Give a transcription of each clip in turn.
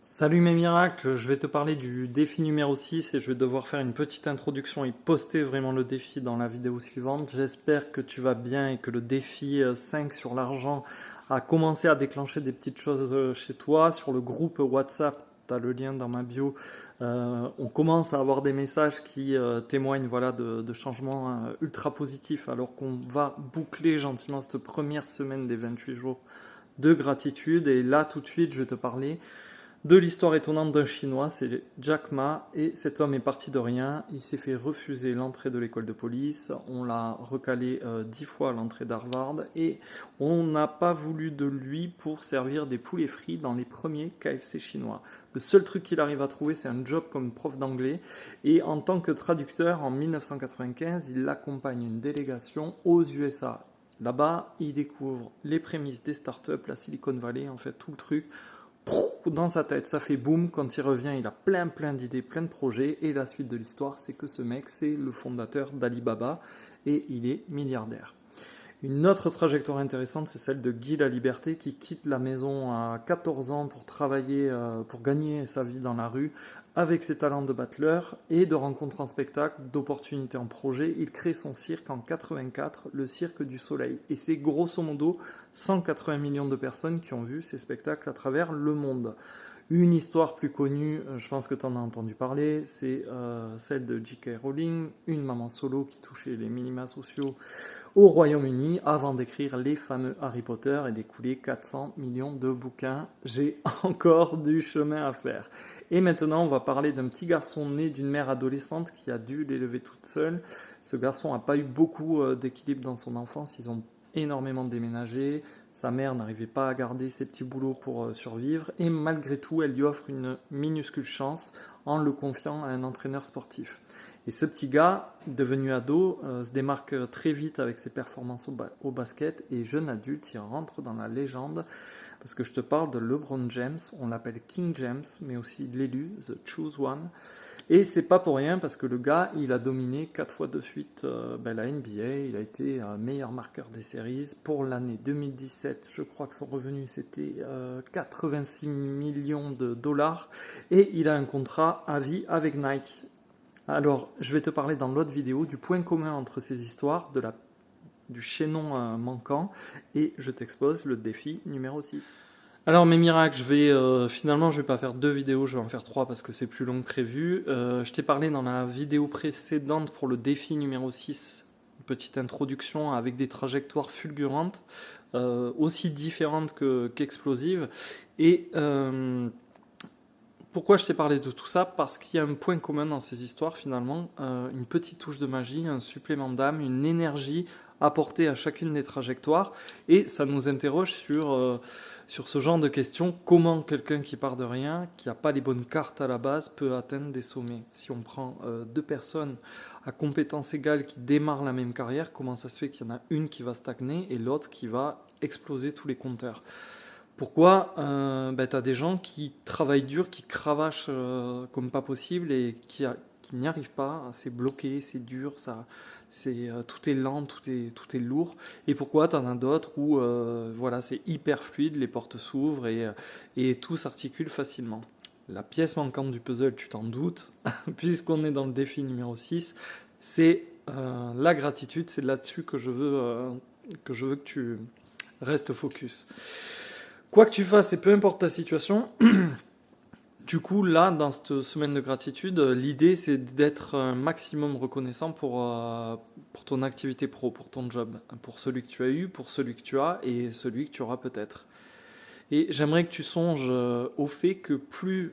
Salut mes miracles, je vais te parler du défi numéro 6 et je vais devoir faire une petite introduction et poster vraiment le défi dans la vidéo suivante. J'espère que tu vas bien et que le défi 5 sur l'argent a commencé à déclencher des petites choses chez toi. Sur le groupe WhatsApp, tu as le lien dans ma bio. On commence à avoir des messages qui témoignent voilà, de changements ultra positifs alors qu'on va boucler gentiment cette première semaine des 28 jours de gratitude. Et là tout de suite, je vais te parler de l'histoire étonnante d'un Chinois, c'est Jack Ma, et cet homme est parti de rien, il s'est fait refuser l'entrée de l'école de police, on l'a recalé 10 fois à l'entrée d'Harvard, et on n'a pas voulu de lui pour servir des poulets frits dans les premiers KFC chinois. Le seul truc qu'il arrive à trouver, c'est un job comme prof d'anglais, et en tant que traducteur, en 1995, il accompagne une délégation aux USA. Là-bas, il découvre les prémices des startups, la Silicon Valley, en fait tout le truc dans sa tête, ça fait boum. Quand il revient, il a plein d'idées, plein de projets. Et la suite de l'histoire, c'est que ce mec, c'est le fondateur d'Alibaba et il est milliardaire. Une autre trajectoire intéressante, c'est celle de Guy Laliberté qui quitte la maison à 14 ans pour travailler, pour gagner sa vie dans la rue avec ses talents de battleur et de rencontres en spectacle, d'opportunités en projet. Il crée son cirque en 84, le Cirque du Soleil. Et c'est grosso modo 180 millions de personnes qui ont vu ces spectacles à travers le monde. Une histoire plus connue, je pense que tu en as entendu parler, c'est celle de J.K. Rowling, une maman solo qui touchait les minima sociaux au Royaume-Uni avant d'écrire les fameux Harry Potter et d'écouler 400 millions de bouquins. J'ai encore du chemin à faire. Et maintenant, on va parler d'un petit garçon né d'une mère adolescente qui a dû l'élever toute seule. Ce garçon n'a pas eu beaucoup d'équilibre dans son enfance. Ils ont énormément déménagé. Sa mère n'arrivait pas à garder ses petits boulots pour survivre. Et malgré tout, elle lui offre une minuscule chance en le confiant à un entraîneur sportif. Et ce petit gars, devenu ado, se démarque très vite avec ses performances au basket et jeune adulte, il rentre dans la légende parce que je te parle de LeBron James, on l'appelle King James, mais aussi l'élu, The Choose One. Et c'est pas pour rien parce que le gars, il a dominé 4 fois de suite la NBA, il a été meilleur marqueur des séries. Pour l'année 2017, je crois que son revenu c'était 86 millions de dollars et il a un contrat à vie avec Nike. Alors, je vais te parler dans l'autre vidéo du point commun entre ces histoires, du chaînon manquant, et je t'expose le défi numéro 6. Alors mes miracles, finalement je vais pas faire deux vidéos, je vais en faire trois parce que c'est plus long que prévu. Je t'ai parlé dans la vidéo précédente pour le défi numéro 6, une petite introduction avec des trajectoires fulgurantes, aussi différentes qu'explosives. Et pourquoi je t'ai parlé de tout ça? Parce qu'il y a un point commun dans ces histoires finalement, une petite touche de magie, un supplément d'âme, une énergie apportée à chacune des trajectoires, et ça nous interroge sur ce genre de questions. Comment quelqu'un qui part de rien, qui n'a pas les bonnes cartes à la base, peut atteindre des sommets? Si on prend deux personnes à compétences égales qui démarrent la même carrière, comment ça se fait qu'il y en a une qui va stagner et l'autre qui va exploser tous les compteurs? Pourquoi tu as des gens qui travaillent dur, qui cravachent comme pas possible et qui n'y arrivent pas, c'est bloqué, c'est dur, tout est lent, tout est lourd. Et pourquoi tu en as d'autres où voilà, c'est hyper fluide, les portes s'ouvrent et tout s'articule facilement. La pièce manquante du puzzle, tu t'en doutes, puisqu'on est dans le défi numéro 6, c'est la gratitude. C'est là-dessus que je veux que tu restes focus. Quoi que tu fasses et peu importe ta situation, du coup, là, dans cette semaine de gratitude, l'idée c'est d'être un maximum reconnaissant pour ton activité pro, pour ton job, pour celui que tu as eu, pour celui que tu as et celui que tu auras peut-être. Et j'aimerais que tu songes au fait que plus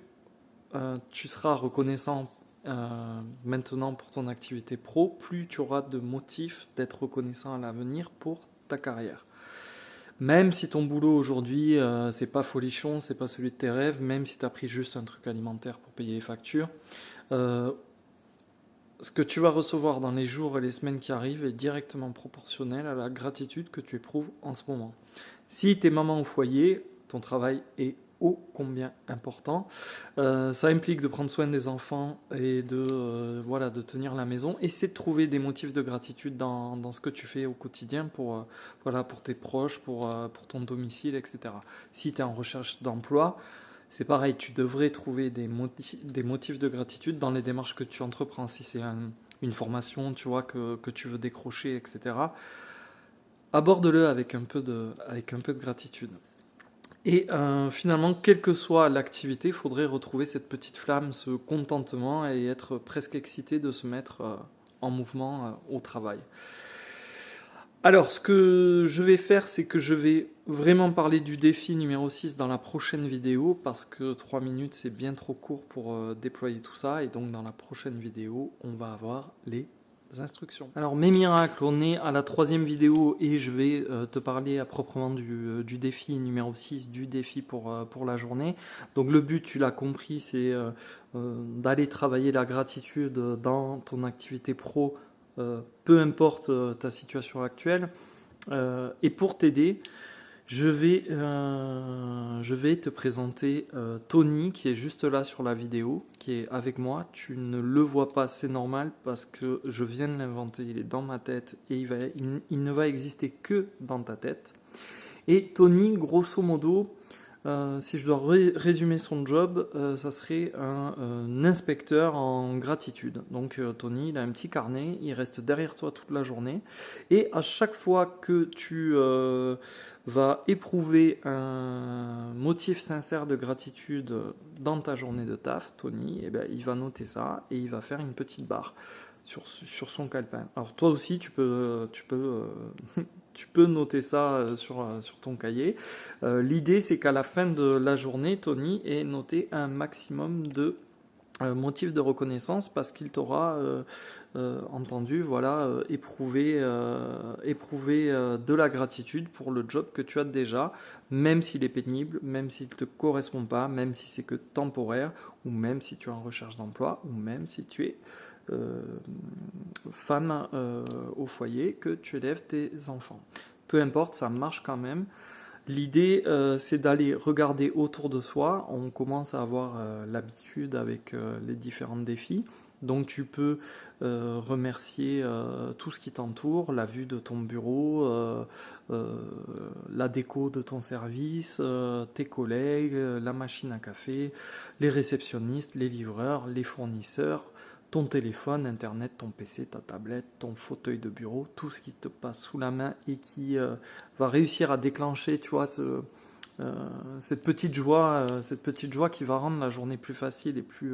tu seras reconnaissant maintenant pour ton activité pro, plus tu auras de motifs d'être reconnaissant à l'avenir pour ta carrière. Même si ton boulot aujourd'hui, c'est pas folichon, c'est pas celui de tes rêves, même si tu as pris juste un truc alimentaire pour payer les factures, euh, ce que tu vas recevoir dans les jours et les semaines qui arrivent est directement proportionnel à la gratitude que tu éprouves en ce moment. Si tu es maman au foyer, ton travail est ô combien important. Ça implique de prendre soin des enfants et voilà, de tenir la maison. Essaie de trouver des motifs de gratitude dans ce que tu fais au quotidien voilà, pour tes proches, pour ton domicile, etc. Si tu es en recherche d'emploi, c'est pareil, tu devrais trouver des motifs de gratitude dans les démarches que tu entreprends. Si c'est une formation, tu vois, que tu veux décrocher, etc., aborde-le avec un peu de gratitude. Et finalement, quelle que soit l'activité, il faudrait retrouver cette petite flamme, ce contentement et être presque excité de se mettre en mouvement au travail. Alors, ce que je vais faire, c'est que je vais vraiment parler du défi numéro 6 dans la prochaine vidéo, parce que 3 minutes, c'est bien trop court pour déployer tout ça. Et donc, dans la prochaine vidéo, on va avoir les instructions. Alors, mes miracles, on est à la 3e vidéo et je vais te parler à proprement du défi numéro 6, du défi pour la journée. Donc, le but, tu l'as compris, c'est d'aller travailler la gratitude dans ton activité pro, peu importe ta situation actuelle. Et pour t'aider, je vais te présenter Tony, qui est juste là sur la vidéo, qui est avec moi. Tu ne le vois pas, c'est normal, parce que je viens de l'inventer, il est dans ma tête, et il ne va exister que dans ta tête. Et Tony, grosso modo, si je dois résumer son job, ça serait un inspecteur en gratitude. Donc Tony, il a un petit carnet, il reste derrière toi toute la journée, et à chaque fois que tu vas éprouver un motif sincère de gratitude dans ta journée de taf, Tony, eh ben, il va noter ça et il va faire une petite barre sur son calepin. Alors toi aussi, tu peux noter ça sur ton cahier. L'idée, c'est qu'à la fin de la journée, Tony ait noté un maximum de motifs de reconnaissance, parce qu'il t'aura entendu, voilà, éprouver de la gratitude pour le job que tu as déjà, même s'il est pénible, même s'il ne te correspond pas, même si c'est que temporaire, ou même si tu es en recherche d'emploi, ou même si tu es femme au foyer, que tu élèves tes enfants. Peu importe, ça marche quand même. L'idée, c'est d'aller regarder autour de soi. On commence à avoir l'habitude avec les différents défis. Donc tu peux remercier tout ce qui t'entoure, la vue de ton bureau, la déco de ton service, tes collègues, la machine à café, les réceptionnistes, les livreurs, les fournisseurs, ton téléphone, internet, ton PC, ta tablette, ton fauteuil de bureau, tout ce qui te passe sous la main et qui va réussir à déclencher, tu vois, cette petite joie qui va rendre la journée plus facile et plus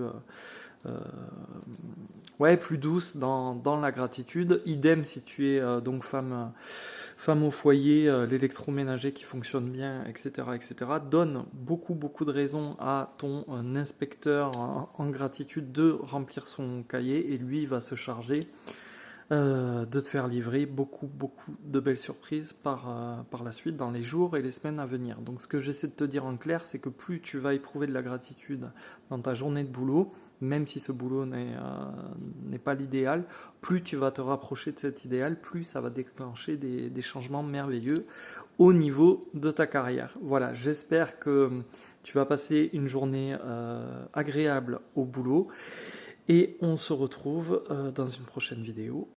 douce dans la gratitude. Idem si tu es donc femme au foyer, l'électroménager qui fonctionne bien, etc., etc. Donne beaucoup de raisons à ton inspecteur en gratitude de remplir son cahier, et lui il va se charger de te faire livrer beaucoup de belles surprises par la suite dans les jours et les semaines à venir. Donc ce que j'essaie de te dire en clair, c'est que plus tu vas éprouver de la gratitude dans ta journée de boulot, même si ce boulot n'est pas l'idéal, plus tu vas te rapprocher de cet idéal, plus ça va déclencher des changements merveilleux au niveau de ta carrière. Voilà, j'espère que tu vas passer une journée agréable au boulot, et on se retrouve dans une prochaine vidéo.